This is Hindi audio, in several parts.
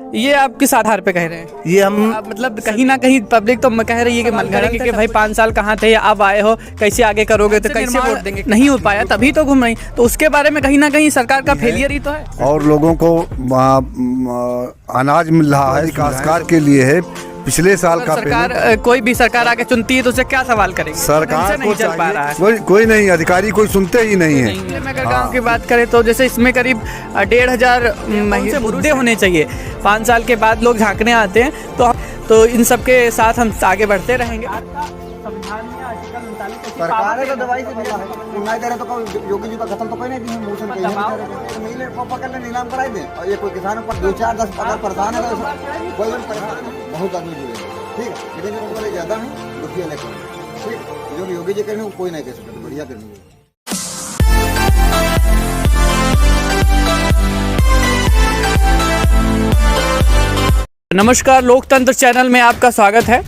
ये आप किस आधार पे कह रहे हैं? ये हम मतलब कहीं ना कहीं पब्लिक तो कह रही है कि मनगढ़ंत है कि भाई 5 साल कहाँ थे, अब आए हो, कैसे आगे करोगे, तो कैसे वोट देंगे? नहीं हो पाया तभी तो घूम रही, तो उसके बारे में कहीं ना कहीं सरकार का फेलियर ही तो है। और लोगों को अनाज मिल रहा है, विकास के लिए है। पिछले साल का सरकार कोई भी सरकार आके चुनती है तो उसे क्या सवाल करेंगे? सरकार को नहीं चल पा रहा है, कोई नहीं, अधिकारी कोई सुनते ही नहीं है। अगर गांव की बात करें तो जैसे इसमें करीब 1,500 मुद्दे होने चाहिए। 5 साल के बाद लोग झांकने आते हैं, तो इन सब के साथ हम आगे बढ़ते रहेंगे। सरकार तो दवाई से मिला है, नहीं दे रहे तो योगी जी का खत्म तो कोई नहीं दी, मोशन के मिले पकड़ ले नीलाम कराई दे। और ये कोई किसान पर 2-4-10 अगर परेशान है तो कोई भी परेशान है, बहुत आदमी जुड़े हैं, ठीक है। लेकिन जो वाले ज्यादा हैं दुखी इलेक्शन, ठीक, जो योगी जी करेंगे वो कोई नहीं कह सकते, बढ़िया करेंगे। नमस्कार, लोकतंत्र चैनल में आपका स्वागत है।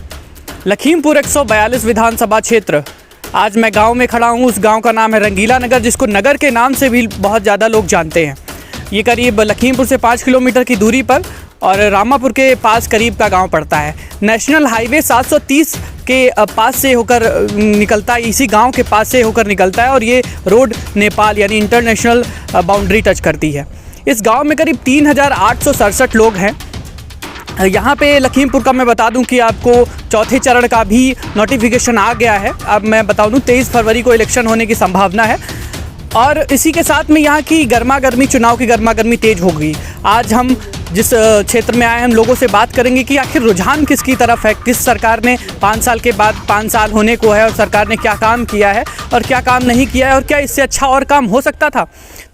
लखीमपुर 142 विधानसभा क्षेत्र, आज मैं गांव में खड़ा हूं। उस गांव का नाम है रंगीला नगर, जिसको नगर के नाम से भी बहुत ज़्यादा लोग जानते हैं। ये करीब लखीमपुर से 5 किलोमीटर की दूरी पर और रामापुर के पास करीब का गांव पड़ता है। नेशनल हाईवे 730 के पास से होकर निकलता है, इसी गांव के पास से होकर निकलता है और ये रोड नेपाल यानी इंटरनेशनल बाउंड्री टच करती है। इस गाँव में करीब 3,867 लोग हैं। यहाँ पे लखीमपुर का मैं बता दूं कि आपको चौथे चरण का भी नोटिफिकेशन आ गया है। अब मैं बता दूं 23 फरवरी को इलेक्शन होने की संभावना है और इसी के साथ में यहाँ की गर्मा गर्मी, चुनाव की गर्मा गर्मी तेज हो गई। आज हम जिस क्षेत्र में आए हैं, हम लोगों से बात करेंगे कि आखिर रुझान किसकी तरफ है, किस सरकार ने 5 साल के बाद 5 साल होने को है और सरकार ने क्या काम किया है और क्या काम नहीं किया है और क्या इससे अच्छा और काम हो सकता था।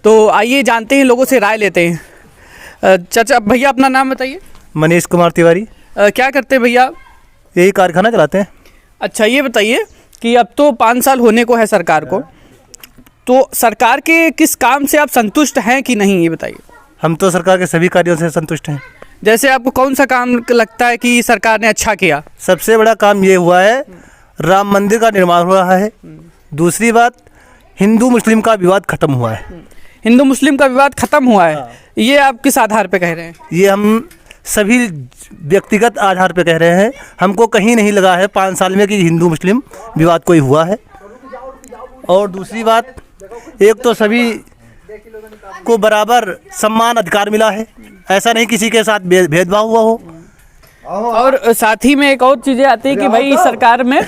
तो आइए जानते हैं, लोगों से राय लेते हैं। चाचा भैया अपना नाम बताइए। मनीष कुमार तिवारी। क्या करते हैं भैया? यही कारखाना चलाते हैं। अच्छा, ये बताइए कि अब तो 5 साल होने को है सरकार को, तो सरकार के किस काम से आप संतुष्ट हैं कि नहीं, ये बताइए। हम तो सरकार के सभी कार्यों से संतुष्ट हैं। जैसे आपको कौन सा काम लगता है कि सरकार ने अच्छा किया? सबसे बड़ा काम ये हुआ है, राम मंदिर का निर्माण हो रहा है। दूसरी बात, हिंदू मुस्लिम का विवाद खत्म हुआ है। हिंदू मुस्लिम का विवाद खत्म हुआ है, ये आप किस आधार पे कह रहे हैं? ये हम सभी व्यक्तिगत आधार पर कह रहे हैं। हमको कहीं नहीं लगा है 5 साल में कि हिंदू मुस्लिम विवाद कोई हुआ है। और दूसरी बात, एक तो सभी को बराबर सम्मान अधिकार मिला है, ऐसा नहीं किसी के साथ भेदभाव हुआ हो। और साथ ही में एक और चीज़ें आती है कि भाई इस सरकार में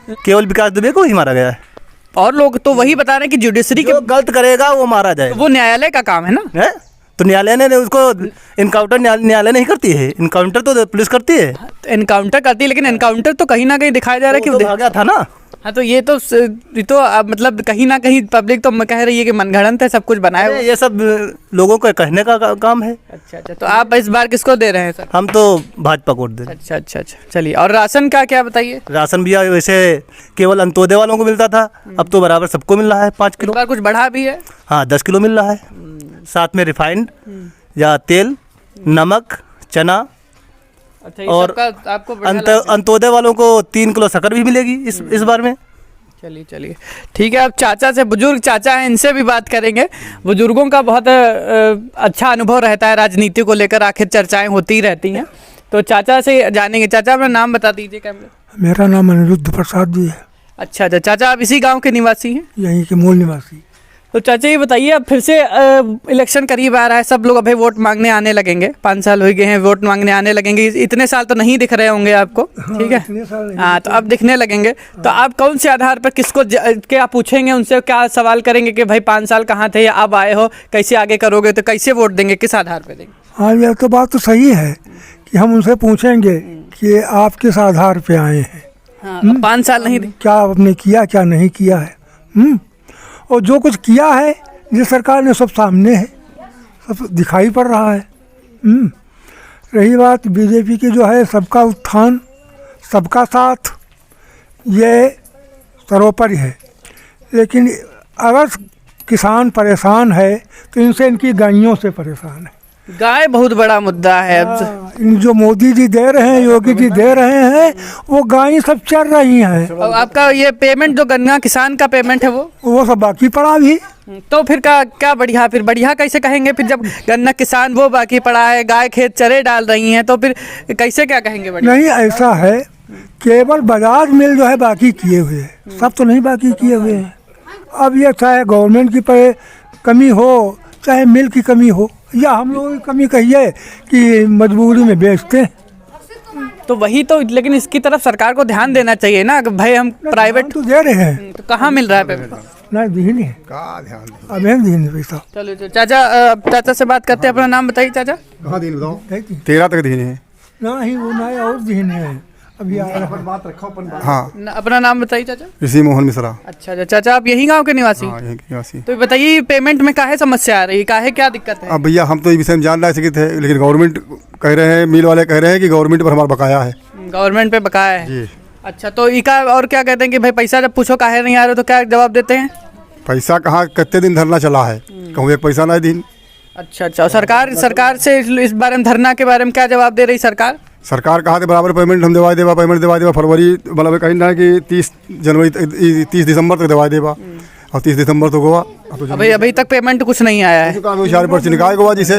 केवल विकास दुबे को ही मारा गया है और लोग तो वही बता रहे हैं कि जुडिशरी के गलत करेगा वो मारा जाए। वो न्यायालय का काम है ना, है? तो न्यायालय ने उसको इनकाउंटर न्यायालय नहीं करती है, इनकाउंटर तो पुलिस करती है। एनकाउंटर करती है, लेकिन एनकाउंटर तो कहीं ना कहीं दिखाया जा रहा है कि तो भागा था ना। हाँ, तो ये तो मतलब कहीं ना कहीं पब्लिक तो कह रही है कि मनगढ़ंत है, सब कुछ बनाया हुआ। ये सब लोगों को कहने का काम है। अच्छा, तो आप इस बार किसको दे रहे हैं सर? हम तो भाजपा को दे रहे हैं। अच्छा, चलिए। और राशन का क्या बताइए? राशन भी वैसे केवल अंत्योदय वालों को मिलता था, अब तो बराबर सबको मिल रहा है 5 किलो। इस बार कुछ बढ़ा भी है? हाँ, 10 किलो मिल रहा है, साथ में रिफाइंड या तेल, नमक, चना। अच्छा, और आपको अंत्योदय वालों को 3 किलो शक्कर भी मिलेगी इस बार में। चलिए ठीक है। अब चाचा से, बुजुर्ग चाचा हैं, इनसे भी बात करेंगे। बुजुर्गों का बहुत अच्छा अनुभव रहता है राजनीति को लेकर, आखिर चर्चाएं होती रहती हैं, तो चाचा से जानेंगे। चाचा अपना नाम बता दीजिए। कैमरा। मेरा नाम अनिरुद्ध प्रसाद जी है। अच्छा, चाचा आप इसी गाँव के निवासी हैं? यहीं के मूल निवासी। तो चाचा ये बताइए, अब फिर से इलेक्शन करीब आ रहा है, सब लोग अभी वोट मांगने आने लगेंगे। 5 साल हो गए हैं, वोट मांगने आने लगेंगे। इतने साल तो नहीं दिख रहे होंगे आपको, ठीक है? हाँ, तो अब दिखने लगेंगे। तो आप कौन से आधार पर किसको क्या पूछेंगे, उनसे क्या सवाल करेंगे कि भाई 5 साल कहाँ थे या अब आए हो, कैसे आगे करोगे, तो कैसे वोट देंगे, किस आधार पर देंगे? हाँ, यह तो बात तो सही है कि हम उनसे पूछेंगे कि आप किस आधार पर आए हैं। हाँ, 5 साल नहीं, क्या आपने किया, क्या नहीं किया है। और जो कुछ किया है जिस सरकार ने, सब सामने है, सब दिखाई पड़ रहा है। रही बात बीजेपी की, जो है सबका उत्थान, सबका साथ, ये सर्वोपरि है। लेकिन अगर किसान परेशान है तो इनसे, इनकी गायों से परेशान है। गाय बहुत बड़ा मुद्दा है। इन जो मोदी जी दे रहे हैं, योगी जी दे रहे हैं, वो गाय सब चल रही हैं। और आपका ये पेमेंट जो गन्ना किसान का पेमेंट है, वो सब बाकी पड़ा भी। तो फिर क्या बढ़िया, फिर बढ़िया कैसे कहेंगे? फिर जब गन्ना किसान वो बाकी पड़ा है, गाय खेत चरे डाल रही हैं, तो फिर कैसे क्या कहेंगे बढ़िया? नहीं, ऐसा है, केवल बजाज मिल जो है बाकी किए हुए हैं, सब तो नहीं बाकी किए हुए हैं। अब ये चाहे गवर्नमेंट की कमी हो, चाहे मिल की कमी हो, या हम लोगों की कमी कहिए कि मजबूरी में बेचते हैं। तो वही तो, लेकिन इसकी तरफ सरकार को ध्यान देना चाहिए ना कि भाई हम प्राइवेट तो दे रहे हैं, तो कहाँ मिल रहा है पेमेंट? नहीं दी नहीं, कहाँ ध्यान दे? अब हम दी नहीं पैसा। चलो चाचा से बात करते हैं। अपना नाम बताइए चाचा। कहाँ दिन बताओ? देखिए, 13 तक दिन है। नहीं वो नहीं, और दी नहीं है अभी आ रहा है। हाँ, अपना नाम बताइए चाचा। ऋषि मोहन मिश्रा। अच्छा चाचा, आप यही गांव के निवासी? हाँ, यहीं के निवासी। तो बताइए पेमेंट में काहे समस्या आ रही है, काहे क्या दिक्कत है? अब भैया हम तो इस विषय में जान नहीं सके थे, लेकिन गवर्नमेंट कह रहे हैं, मिल वाले कह रहे हैं कि गवर्नमेंट पर हमारा बकाया है। गवर्नमेंट पे बकाया है? जी। अच्छा, तो इका और क्या कहते हैं कि भाई पैसा जब पूछो काहे नहीं आ रहे, तो क्या जवाब देते हैं? पैसा कहाँ, कितने दिन धरना चला है, कहूँ एक पैसा नहीं दिन। अच्छा, सरकार से इस बारे में, धरना के बारे में क्या जवाब दे रही सरकार? सरकार कहा थे बराबर पेमेंट हम दिवा देवा फरवरी, मतलब कहीं ना कि 30 दिसंबर तक दिवा देवा, और 30 दिसंबर तक हुआ। अभी तक पेमेंट कुछ नहीं आया है। 2-4 पर्ची निकाल हुआ जिसे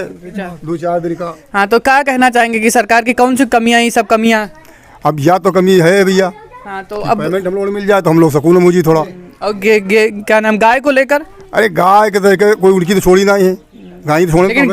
2-4 दिन का। हाँ, तो क्या कहना चाहेंगे कि सरकार की कौन सी कमियाँ, ये सब कमियाँ? अब या तो कमी है भैया, हाँ, तो अब पेमेंट हम लोग मिल जाए तो हम लोग सुकून में मुझे थोड़ा। और क्या नाम, गाय को लेकर? अरे गाय के तरीके कोई उनकी तो छोड़ी नहीं है, गाय तो छोड़ने। लेकिन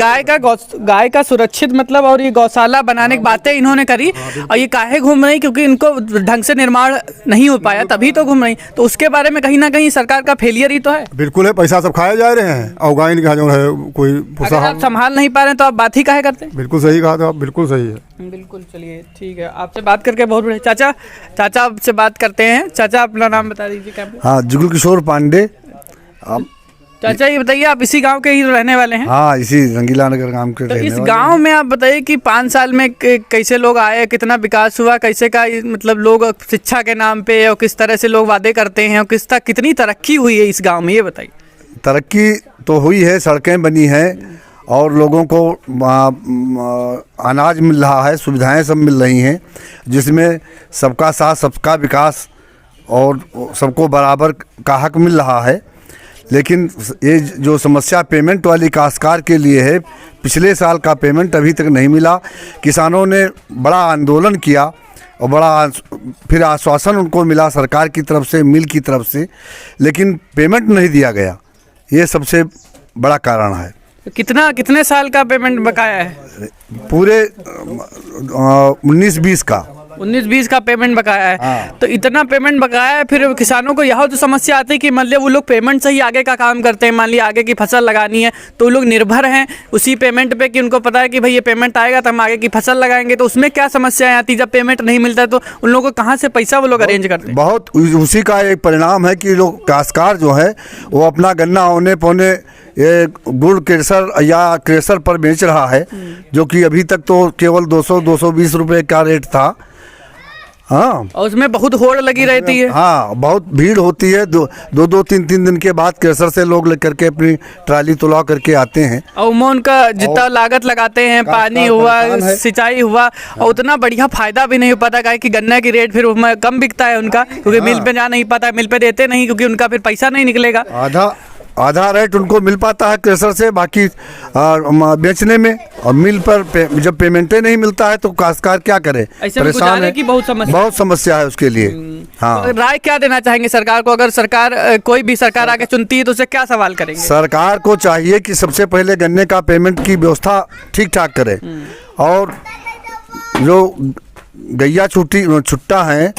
गाय का सुरक्षित मतलब, और ये गौशाला बनाने की बातें इन्होंने करी, और ये काहे घूम रही? क्योंकि इनको ढंग से निर्माण नहीं हो पाया, तभी तो घूम रही। तो उसके बारे में कहीं ना कहीं सरकार का फेलियर ही तो है। बिल्कुल है, पैसा सब खाए जा रहे हैं, और गाय का जो है कोई अगर आप संभाल नहीं पा रहे हैं तो आप बात ही काहे करते हैं? बिल्कुल सही कहा था आप, बिल्कुल सही है। बिल्कुल, चलिए ठीक है, आपसे बात करके बहुत बढ़िया। चाचा आपसे बात करते हैं। चाचा अपना नाम बता दीजिए क्या? हाँ, जुगल किशोर पांडे। आप चाचा ये बताइए, आप इसी गांव के ही रहने वाले हैं? हाँ, इसी रंगीला नगर गांव के तो रहने इस वाले गांव में आप बताइए कि 5 साल में कैसे लोग आए, कितना विकास हुआ, कैसे का मतलब लोग शिक्षा के नाम पे, और किस तरह से लोग वादे करते हैं, और कितनी तरक्की हुई है इस गांव में, ये बताइए। तरक्की तो हुई है, सड़कें बनी हैं, और लोगों को अनाज मिल रहा है, सुविधाएं सब मिल रही हैं, जिसमें सबका साथ सबका विकास और सबको बराबर का हक मिल रहा है। लेकिन ये जो समस्या पेमेंट वाली काश्तकार के लिए है, पिछले साल का पेमेंट अभी तक नहीं मिला। किसानों ने बड़ा आंदोलन किया, और बड़ा फिर आश्वासन उनको मिला सरकार की तरफ से, मिल की तरफ से, लेकिन पेमेंट नहीं दिया गया। ये सबसे बड़ा कारण है। तो कितने साल का पेमेंट बकाया है? पूरे 19-20 का 19-20 का पेमेंट बकाया है। हाँ। तो इतना पेमेंट बकाया है, फिर किसानों को यह तो समस्या आती है कि मान लिया वो लोग पेमेंट से ही आगे का काम करते हैं। मान लिया आगे की फसल लगानी है तो वो लोग निर्भर हैं उसी पेमेंट पे, कि उनको पता है कि भाई ये पेमेंट आएगा तो हम आगे की फसल लगाएंगे। तो उसमें क्या समस्याएं आती, जब पेमेंट नहीं मिलता है तो उन लोगों को कहाँ से पैसा वो लोग अरेंज करते हैं? बहुत उसी का एक परिणाम है कि लोग काश्तकार जो है वो अपना गन्ना औने पौने ये गुड़ क्रेशर या क्रेशर पर बेच रहा है, जो कि अभी तक तो केवल 200-220 रुपये का रेट था। हाँ, और उसमें बहुत होड़ लगी रहती है। हाँ, बहुत भीड़ होती है। 2-3 दिन के बाद क्रेशर से लोग लेकर के अपनी ट्राली तुला करके आते हैं, और उनका जितना लागत लगाते हैं, पानी हुआ, सिंचाई हुआ, और उतना बढ़िया फायदा भी नहीं हो पाता। क्या कि गन्ना की रेट फिर कम बिकता है उनका, क्योंकि मिल पे जा नहीं पाता, मिल पे देते नहीं, क्योंकि उनका फिर पैसा नहीं निकलेगा। आधा रेट उनको मिल पाता है क्रेशर से, बाकी बेचने में, और मिल पर जब पेमेंटें नहीं मिलता है तो काश्तकार क्या करे, परेशान है। की बहुत समस्या है उसके लिए। हाँ, तो राय क्या देना चाहेंगे सरकार को? अगर सरकार कोई भी सरकार आगे चुनती है तो उसे क्या सवाल करेंगे? सरकार को चाहिए कि सबसे पहले गन्ने का पेमेंट की व्यवस्था ठीक ठाक करे, और जो गैया छुट्टा है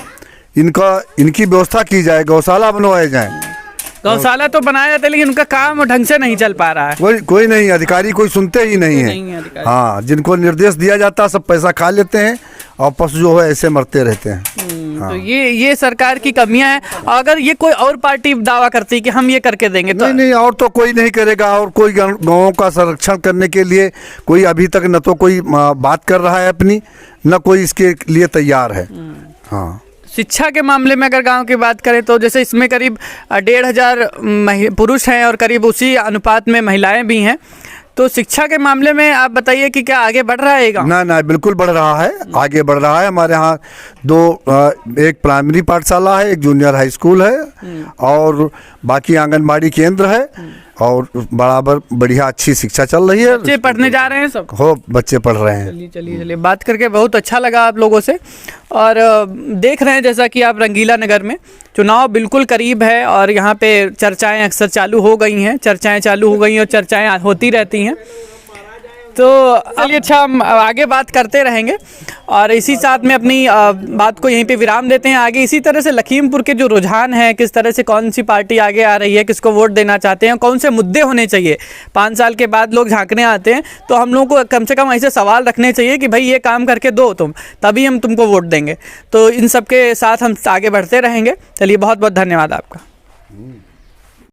इनकी व्यवस्था की जाए, गौशाला बनवाए जाए। गौशाला तो बनाया जाता है, लेकिन उनका काम ढंग से नहीं चल पा रहा है। कोई नहीं, अधिकारी कोई सुनते ही नहीं है। हाँ, जिनको निर्देश दिया जाता है सब पैसा खा लेते हैं, और पशु जो है ऐसे मरते रहते हैं। हाँ। तो ये सरकार की कमियां हैं। अगर ये कोई और पार्टी दावा करती है कि हम ये करके देंगे तो नहीं, और तो कोई नहीं करेगा। और कोई गाँवों का संरक्षण करने के लिए कोई अभी तक न तो कोई बात कर रहा है अपनी, न कोई इसके लिए तैयार है। हाँ, शिक्षा के मामले में अगर गांव की बात करें तो जैसे इसमें करीब 1,500 पुरुष हैं और करीब उसी अनुपात में महिलाएं भी हैं, तो शिक्षा के मामले में आप बताइए कि क्या आगे बढ़ रहा है गांव? ना, बिल्कुल बढ़ रहा है, आगे बढ़ रहा है। हमारे यहाँ एक प्राइमरी पाठशाला है, एक जूनियर हाई स्कूल है, और बाकी आंगनबाड़ी केंद्र है, और बराबर बढ़िया अच्छी शिक्षा चल रही है। बच्चे पढ़ने जा रहे हैं सब? हो, बच्चे पढ़ रहे हैं। चलिए बात करके बहुत अच्छा लगा आप लोगों से। और देख रहे हैं जैसा कि आप रंगीला नगर में चुनाव बिल्कुल करीब है और यहाँ पे चर्चाएं अक्सर चालू हो गई हैं, और चर्चाएं होती रहती हैं। तो चलिए अच्छा, हम आगे बात करते रहेंगे और इसी साथ में अपनी बात को यहीं पे विराम देते हैं। आगे इसी तरह से लखीमपुर के जो रुझान है, किस तरह से कौन सी पार्टी आगे आ रही है, किसको वोट देना चाहते हैं, कौन से मुद्दे होने चाहिए, 5 साल के बाद लोग झांकने आते हैं तो हम लोगों को कम से कम ऐसे सवाल रखने चाहिए कि भाई ये काम करके दो तुम, तभी हम तुमको वोट देंगे। तो इन सब के साथ हम आगे बढ़ते रहेंगे। चलिए बहुत बहुत धन्यवाद आपका।